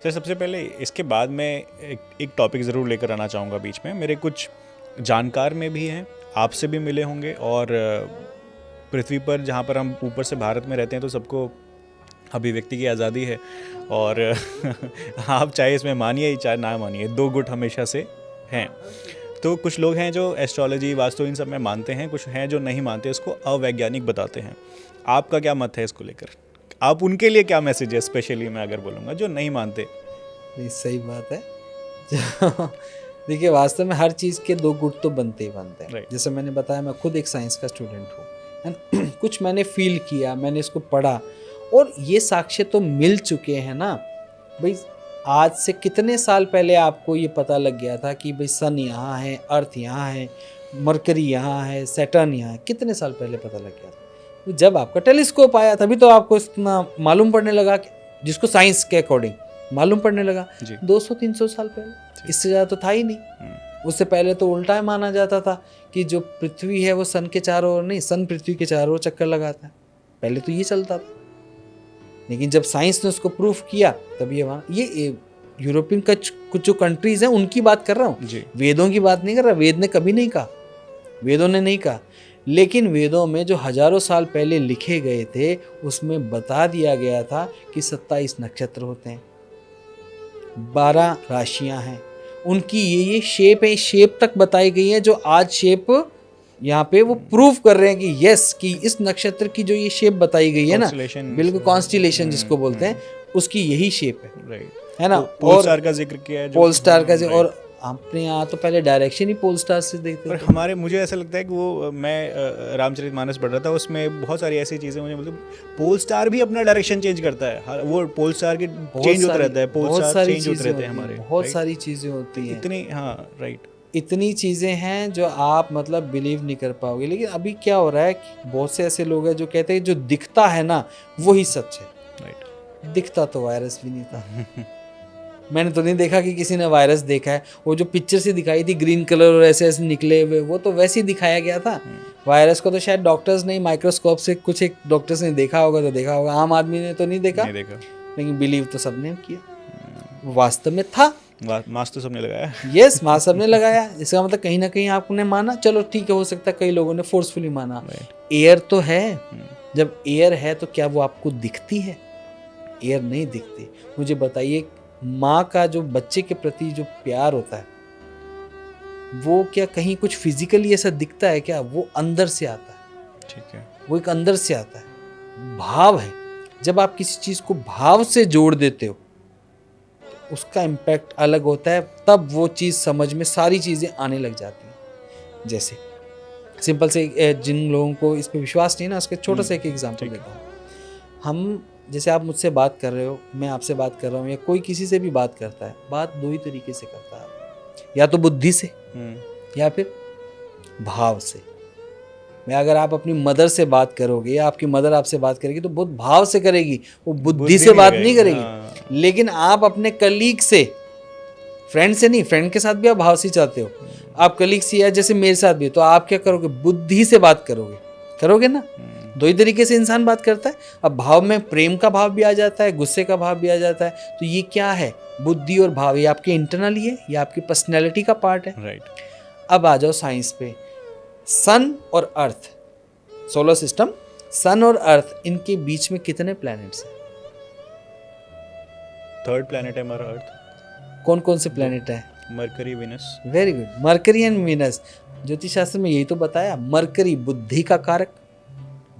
तो सबसे पहले इसके बाद मैं एक टॉपिक ज़रूर लेकर आना चाहूँगा बीच में। मेरे कुछ जानकार में भी हैं, आपसे भी मिले होंगे, और पृथ्वी पर जहाँ पर हम ऊपर से भारत में रहते हैं तो सबको अभिव्यक्ति की आज़ादी है, और आप चाहे इसमें मानिए चाहे ना मानिए, दो गुट हमेशा से हैं। तो कुछ लोग हैं जो एस्ट्रोलॉजी, वास्तु, इन सब में मानते हैं, कुछ हैं जो नहीं मानते, इसको अवैज्ञानिक बताते हैं। आपका क्या मत है इसको लेकर? आप उनके लिए क्या मैसेज है, स्पेशली मैं अगर बोलूँगा जो नहीं मानते? नहीं, सही बात है। देखिए, वास्तव में हर चीज़ के दो गुट तो बनते ही बनते हैं। जैसे मैंने बताया, मैं खुद एक साइंस का स्टूडेंट हूँ, है। कुछ मैंने फील किया, मैंने इसको पढ़ा, और ये साक्ष्य तो मिल चुके हैं ना भाई। आज से कितने साल पहले आपको ये पता लग गया था कि भाई सन यहाँ है, अर्थ यहाँ है, मरकरी यहाँ है, सैटर्न यहाँ है। कितने साल पहले पता लग गया था? तो जब आपका टेलीस्कोप आया तभी तो आपको इतना मालूम पड़ने लगा, जिसको साइंस के अकॉर्डिंग मालूम पड़ने लगा। 200-300 साल पहले, इससे ज़्यादा तो था ही नहीं। उससे पहले तो उल्टा ही माना जाता था कि जो पृथ्वी है वो सन के चारों ओर नहीं, सन पृथ्वी के चारों ओर चक्कर लगाता है। पहले तो ये चलता था, लेकिन जब साइंस ने उसको प्रूफ किया तब ये यूरोपियन का कुछ जो कंट्रीज हैं उनकी बात कर रहा हूँ, वेदों की बात नहीं कर रहा। वेद ने कभी नहीं कहा, वेदों ने नहीं कहा, लेकिन वेदों में जो हजारों साल पहले लिखे गए थे उसमें बता दिया गया था कि 27 नक्षत्र होते हैं, 12 राशियां हैं, उनकी ये शेप है। शेप तक बताई गई है, जो आज शेप यहाँ पे वो प्रूफ कर रहे हैं कि यस, कि इस नक्षत्र की जो ये शेप बताई गई है ना, बिल्कुल कॉन्स्टिलेशन जिसको बोलते हैं, उसकी यही शेप है ना। पोल स्टार का जिक्र किया है, पोल स्टार का, और अपने यहाँ तो पहले डायरेक्शन ही पोल स्टार से देखते थे। हमारे, मुझे ऐसा लगता है कि वो, मैं रामचरितमानस पढ़ रहा था, उसमें बहुत सारी ऐसी चीज़ें मुझे, मतलब पोल स्टार भी अपना डायरेक्शन चेंज करता है, वो पोल स्टार के चेंज होता रहता है, पोल स्टार चेंज होते रहते हैं हमारे, बहुत सारी चीज़ें होती हैं इतनी। हाँ, राइट, इतनी चीज़ें हैं जो आप मतलब बिलीव नहीं कर पाओगे। लेकिन अभी क्या हो रहा है कि बहुत से ऐसे लोग हैं जो कहते हैं जो दिखता है ना वही सच है। राइट, दिखता तो वायरस भी नहीं था। मैंने तो नहीं देखा कि किसी ने वायरस देखा है। वो जो पिक्चर से दिखाई थी ग्रीन कलर और ऐसे ऐसे निकले हुए, वो तो वैसे ही दिखाया गया था। वायरस को तो शायद डॉक्टर्स ने माइक्रोस्कोप से, कुछ एक डॉक्टर्स ने देखा होगा तो देखा होगा, आम आदमी ने तो नहीं देखा। लेकिन बिलीव तो सबने किया, वास्तव में था। मास्क तो सबने लगाया। यस, मास्क सबने लगाया। इसका मतलब कहीं ना कहीं आपने माना, चलो ठीक है, हो सकता है कई लोगों ने फोर्सफुली माना। एयर तो है, जब एयर है तो क्या वो आपको दिखती है? एयर नहीं दिखती। मुझे बताइए, माँ का जो बच्चे के प्रति जो प्यार होता है वो क्या कहीं कुछ फिजिकली ऐसा दिखता है क्या? वो अंदर से आता है। ठीक है, वो एक अंदर से आता है, भाव है। जब आप किसी चीज को भाव से जोड़ देते हो उसका इम्पैक्ट अलग होता है, तब वो चीज़ समझ में सारी चीज़ें आने लग जाती हैं। जैसे सिंपल से, जिन लोगों को इस पे विश्वास नहीं ना, उसके छोटा सा एक एग्जांपल देता हूँ। हम, जैसे आप मुझसे बात कर रहे हो, मैं आपसे बात कर रहा हूँ, या कोई किसी से भी बात करता है, बात दो ही तरीके से करता है, या तो बुद्धि से या फिर भाव से। मैं अगर आप अपनी मदर से बात करोगे या आपकी मदर आपसे बात करेगी तो बहुत भाव से करेगी, वो बुद्धि से बात नहीं करेगी। लेकिन आप अपने कलीग से, फ्रेंड से नहीं, फ्रेंड के साथ भी आप भाव से चाहते हो, आप कलीग से या जैसे मेरे साथ भी, तो आप क्या करोगे? बुद्धि से बात करोगे ना। दो ही तरीके से इंसान बात करता है। अब भाव में प्रेम का भाव भी आ जाता है, गुस्से का भाव भी आ जाता है। तो ये क्या है? बुद्धि और भाव, ये आपके इंटरनल ही है, ये आपकी पर्सनैलिटी का पार्ट है। राइट। अब आ जाओ साइंस पे। सन और अर्थ, सोलर सिस्टम, सन और अर्थ, इनके बीच में कितने प्लैनेट्स हैं? 3rd प्लैनेट है हमारा अर्थ। कौन कौन से प्लैनेट हैं? Mercury, Venus. Very good, mercury and Venus. ज्योतिष शास्त्र में यही तो बताया। मरकरी बुद्धि का कारक,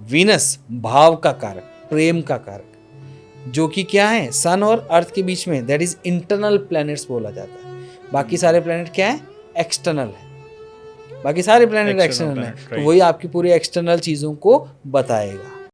वीनस भाव का कारक, प्रेम का कारक, जो कि क्या है? सन और अर्थ के बीच में, दैट इज इंटरनल प्लैनेट्स बोला जाता है। बाकी सारे प्लैनेट क्या है? एक्सटर्नल है। बाकी सारे प्लैनेट एक्सटर्नल है। तो वही आपकी पूरी एक्सटर्नल चीजों को बताएगा।